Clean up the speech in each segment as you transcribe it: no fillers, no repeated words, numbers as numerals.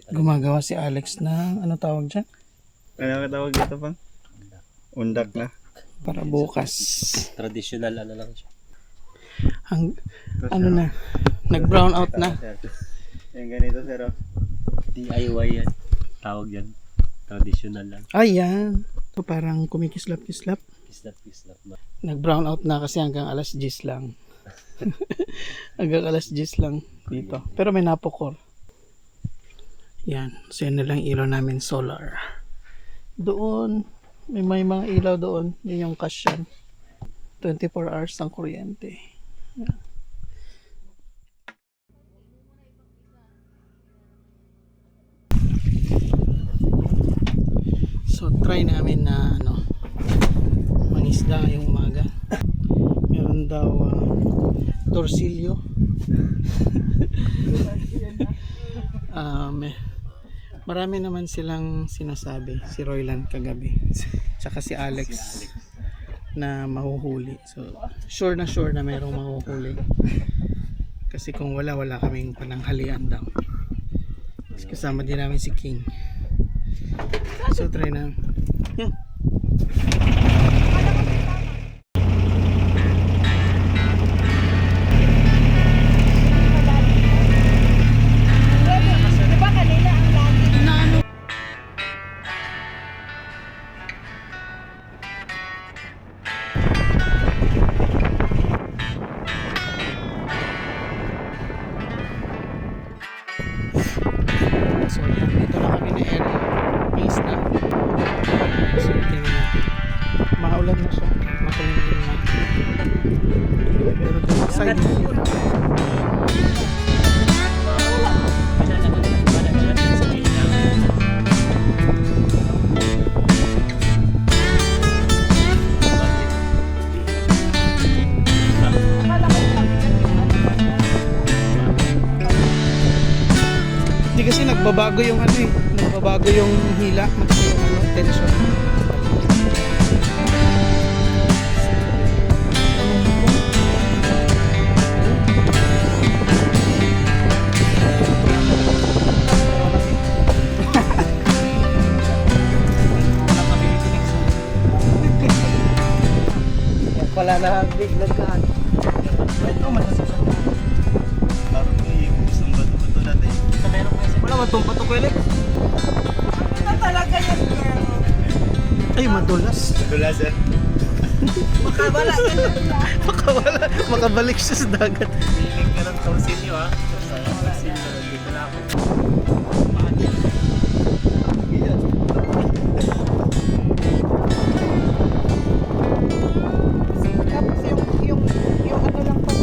Gumagawa si Alex ng ano tawag dyan? Ano ka tawag dito pang? Undak na. Para bukas. Traditional ano lang siya. Ano na? Nag-brown out na. Yung ganito sir. DIY yan. Tawag yan. Traditional lang. Ayan. So parang kumikislap-kislap. Kislap ba? Nag-brown out na kasi hanggang alas 10 lang. Hanggang alas 10 lang dito. Pero may napokor. Yan. So yun na lang ilaw namin solar. Doon, may mga ilaw doon. Yun yung cash yan. 24 hours ang kuryente. Yan. So try namin na mangisda ngayong umaga. Meron daw torsilyo. Marami naman silang sinasabi, si Royland kagabi, tsaka si Alex na mahuhuli. So sure na mayroong mahuhuli. Kasi kung wala kaming pananghalian daw. Kasama din namin si King. So try na. Yeah. So dito na kami na area. Base na. So tingnan natin. Maulan na siya. Makulimlim na. Pero dito side hindi kasi nagbabago yung nagbabago yung hila, yung tension. Wala na biglang ka. Ito masasakit. Parang yung isang bato-bato natin. Wala matumpa to kuya. Ano talaga yan, girl? Ay, madulas. Dula sir. Makawala yan. Makabalik siya sa dagat. Piling ka ng torsilyo ha. Torsilyo. Dito na ako. Tapos yung ano lang pa.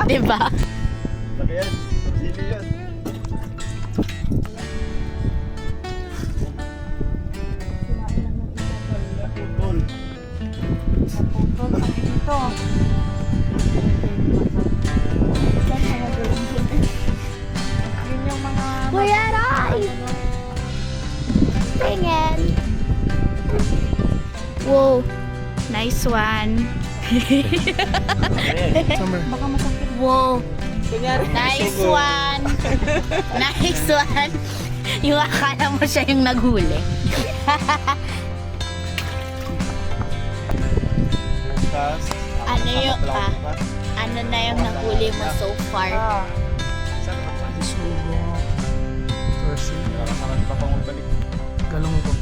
Diba? Laki yan. Torsilyo yan. Naputol. Naputol ang ito. Yun yung mga... Kuya Roy! Tingin! Wow! Nice one! Summer. Baka masakit. Wow! Kunyari. Nice one! Nice one! Yung akala mo siya yung naghuli. Bukas. Ano yung, ano na yung nahuli mo so far? Isugo. Torsilyo. Kasama di pa pang magbalik. Galunggong.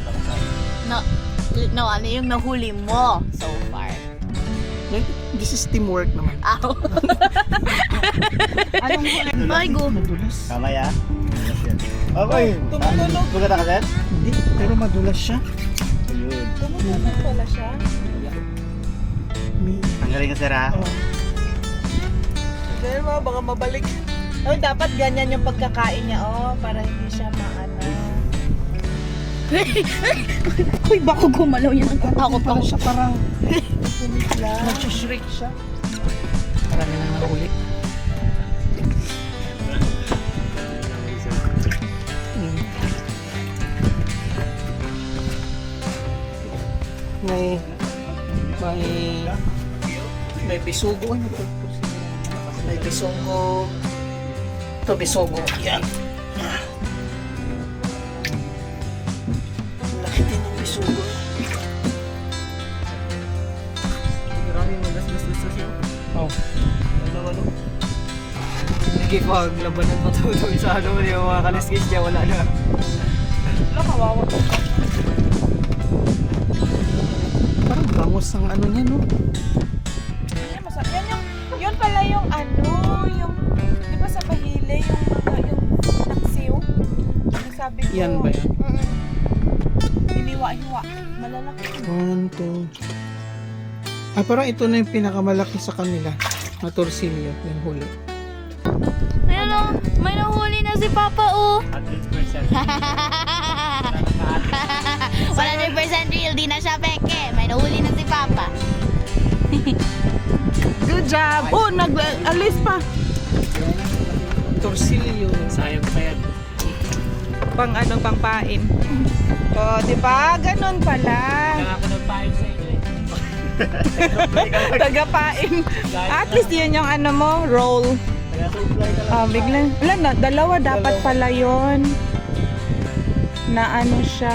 No, ano yung nahuli mo so far? This is teamwork naman. Ow! Anong huli? Ay, go! Madulas. Kamay ah. Okay. Tumutunog. Bugata ka sir? Hindi, pero madulas siya. Ayun. Tumutunog pala siya. May... Tanggalin ka sir ha. Girl mo, baka mabalik. Oh, dapat ganyan yung pagkakain niya, para hindi siya maano. Uy, baka gumalaw yan. Nagtatakot ako. Siya parang Sumigla. nag-shrink siya. Marami nang nahuli. May bisugo. Ay, nagpapos. May bisogo. Ito bisogo. Yan. Laki din ng bisogo. Maraming magastos sa siya. Oh. Ano? Sige, pag labanan matutong sa ano, yung mga kaliskis niya, wala na. Wala, kawawa. Parang bangos ang ano niya, no? Yan, masarap. Yun pala yung ano, yung, di ba sa Pahile, yung mga, yung naksiw? Yung sabi ko. Yan ba yan? Hiniwa-hiwa. Malalaki. 1, 2. Parang ito na yung pinakamalaki sa kanila. Na torsilyo, yung huli. Ayun o, may nahuli na si Papa oh. 100%. 100% real, di na siya peke. May nahuli na si Papa. Good job! Oh, nag-alis pa. Torsilyo. Sayang pa yan. Pang ano, pang pain. Oh, di ba? Ganon pala. Kaya ako nagpahin sa inyo eh. Tagapain. At least yun yung ano mo, roll. Biglang, wala na, dalawa dapat pala yon na ano siya.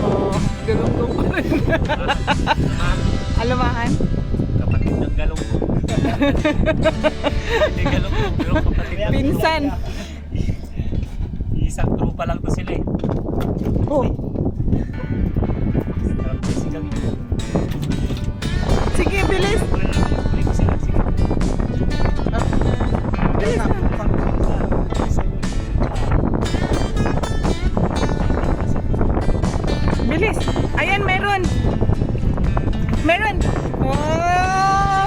Oh, galong pa rin. Alamahan? Kapatid ng galong ko. Hindi galong ko, pero kapatid ng Pinsan. Isang trupa lang to sila eh. Oh, Sarap na sigang ito. sige, bilis. Huli ko sila. Sige. Bilis na. Bilis. Ayan, meron. Meron. Oh!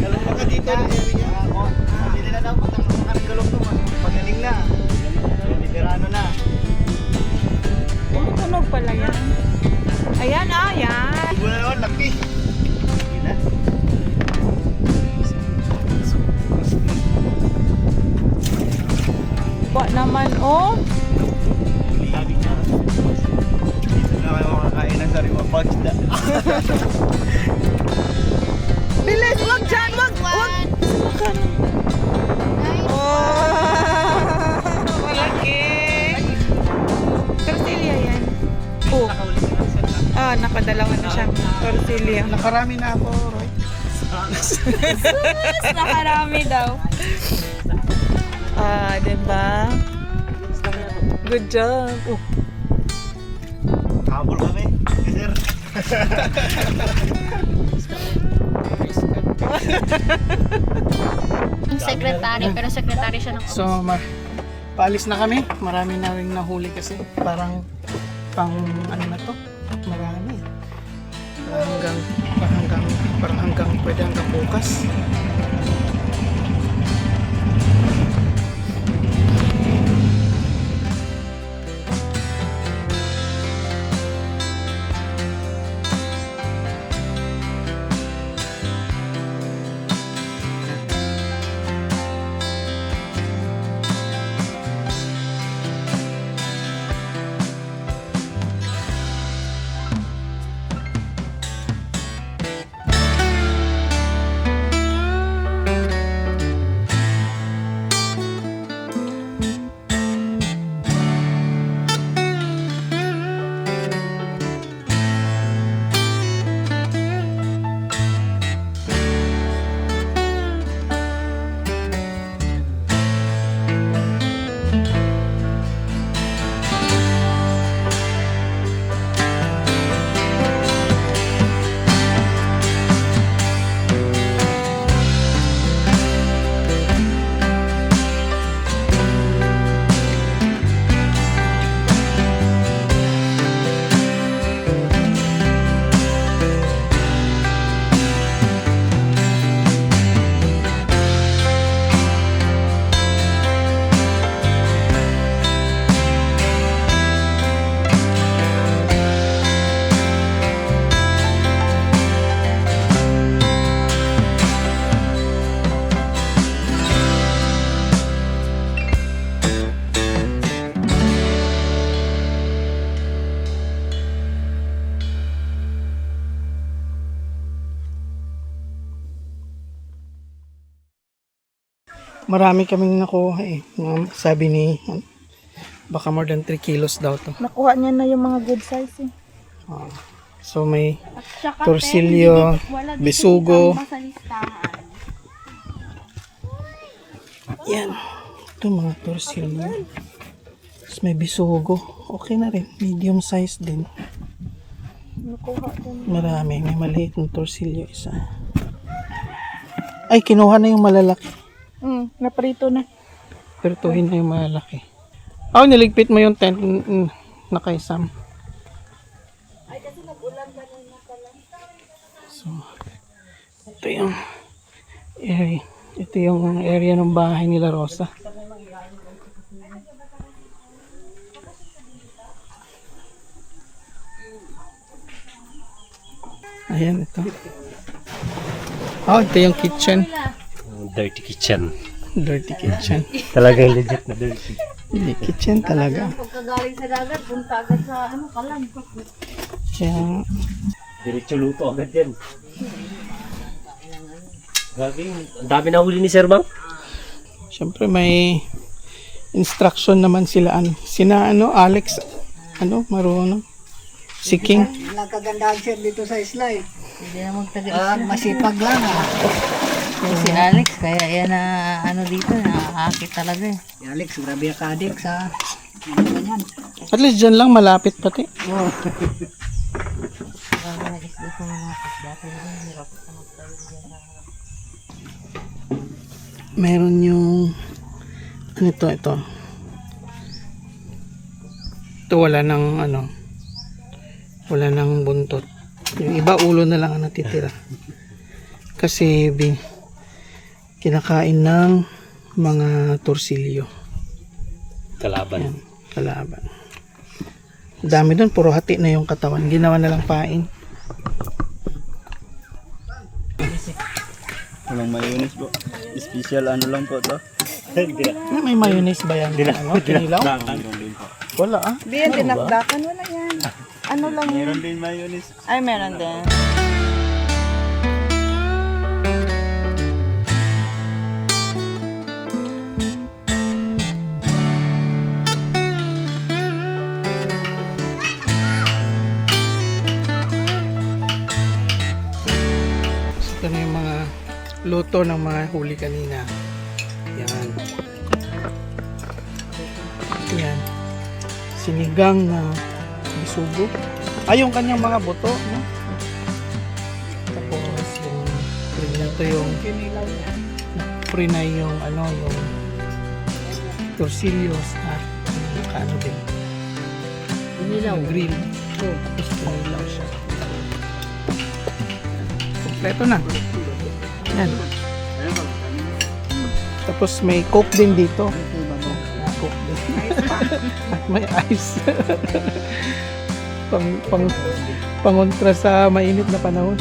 Galong ka dito ng area. Hindi na daw pag galong to. Pagaling na. Veterano na. Puro tunog pala yan. Ayan, ayan. Wala naman, laki. Hindi na. Wa naman, oh. Lagi na. Dito na kayo makakain ng sariwa pagsda. Bilis, wag dyan, wag. Makan. Oh, malaki. Tortilla yan. Oh, Nakahuli sila sa sila. nakadalawa na siya. Tortilla. Nakarami na ako, Roy. Nakarami daw. Diba? Good job. Oh. Habol kami. Sir. Sekretary, pero sekretary siya ng So, paalis na kami. Marami na rin nahuli kasi. Parang pang ano na to? Marami. Parang hanggang pwede hanggang bukas. Marami kaming nakuha eh. Sabi ni, baka more than 3 kilos daw to. Nakuha niya na yung mga good size eh. So may torsilyo, bisugo. Yan. Ito mga torsilyo. Tapos may bisugo. Okay na rin. Medium size din. Marami. May maliit ng torsilyo isa. Ay, kinuha na yung malalaki. Naprito na. Pertuhin na yung malalaki. Oh, niligpit mo yung tent na kay Sam. So, ito yung area. Ito yung area ng bahay nila Rosa. Ayan, ito. Oh, ito yung kitchen. Dirty kitchen. Dirty kitchen. Talagang legit na dirty. Hindi, kitchen talaga. Pagkagaling sa dagat, punta agad sa kalan. Kaya, Diretso luto agad yan. Grabe, ang dami na huli ni Sir Bang. syempre may instruction naman sila. Sina Alex, marunong. Si King. Nagkagandahan sir dito sa isla eh. Hindi na magtaga Masipag lang Si Alex, kaya yan na dito, nakakakit talaga eh. Si Alex, grabe ka adik sa... At least dyan lang malapit pati. Grabe na isla sa mga dati rin, hirap sa magtayo dyan. Meron yung ito. Ito wala nang buntot. Yung iba ulo na lang ang natitira. Kasi kinakain ng mga torsilyo. Kalaban. Yan, kalaban. Dami doon, puro hati na yung katawan. Ginawa na lang pain. Walang mayonnaise po. Special lang po to. May mayonnaise ba yan? Kinilaw? Wala ah. Di yan, dinakdakan. Wala yan. Ano lang yun? Meron din mayonnaise. Ay, meron din. Ito na yung mga luto ng mga huli kanina. Yan. Yan. Sinigang na bisugo. Ay, yung kanyang mga buto. No? Tapos, yung prinay yung yung torsillos at yung din. Inilaw. Yung grill. Tapos pinilaw siya. Kompleto na. Yan. Tapos may coke din dito. Coke din. At may ice. pangontra sa mainit na panahon.